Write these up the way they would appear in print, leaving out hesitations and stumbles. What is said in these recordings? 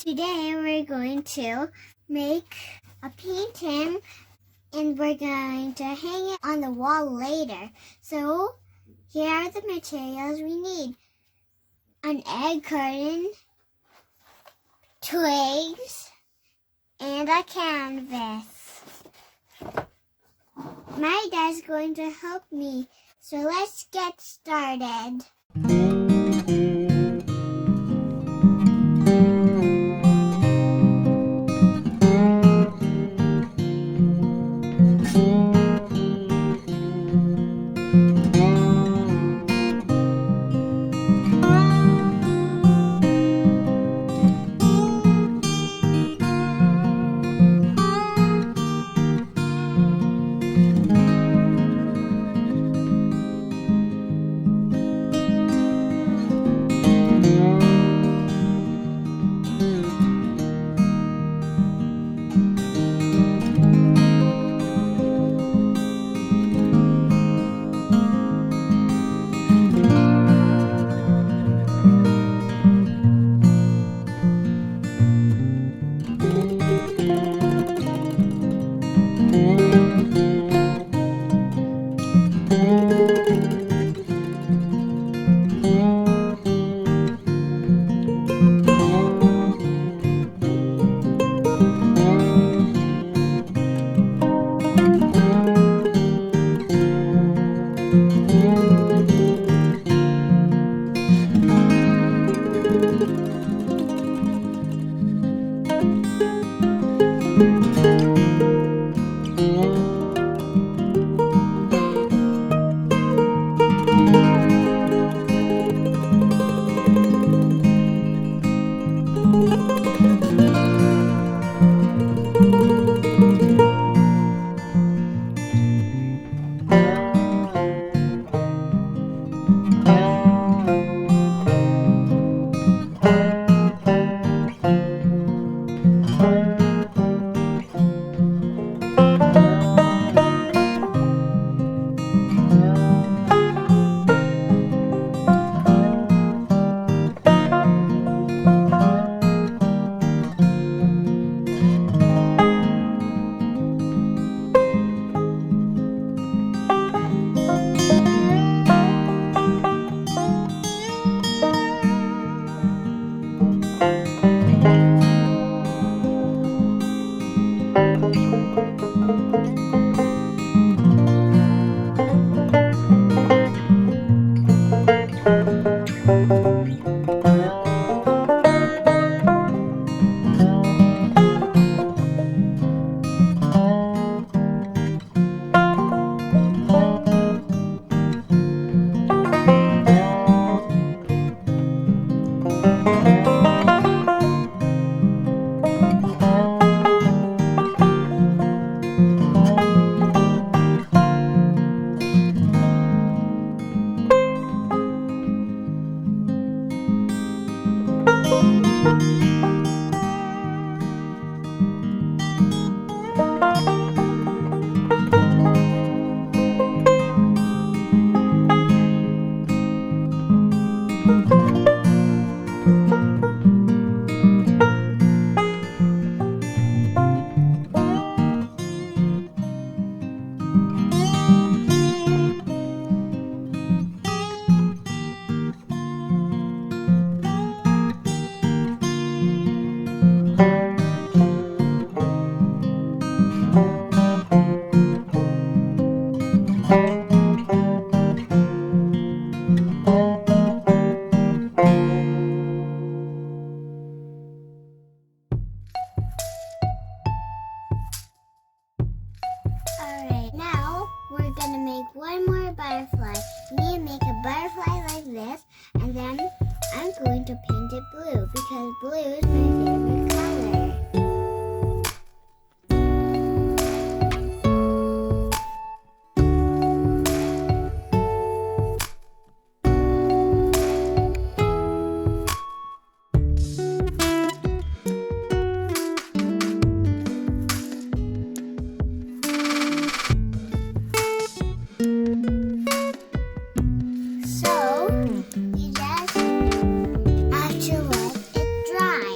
Today we're going to make a painting and we're going to hang it on the wall later. So here are the materials we need. An egg carton, twigs, and a canvas. My dad's going to help me, so let's get started. Alright, now we're gonna make one more butterfly. You need to make a butterfly like this, and then I'm going to paint it blue because blue is my favorite color. So, you just have to let it dry.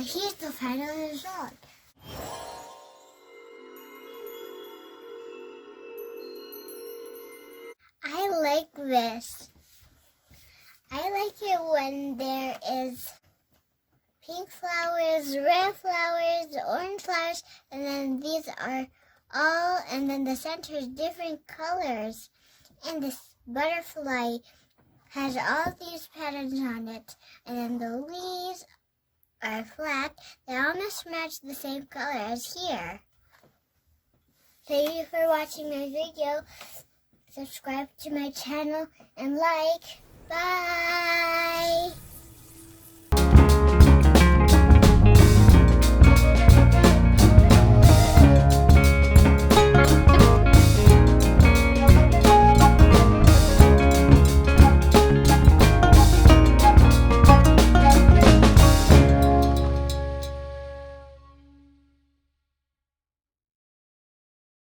Here's the final result. I like this. I like it when there is pink flowers, red flowers, orange flowers, and then these are all, and then the center is different colors. And this butterfly has all these patterns on it, and then the leaves are flat. They almost match the same color as here. Thank you for watching my video. Subscribe to my channel and like. Bye!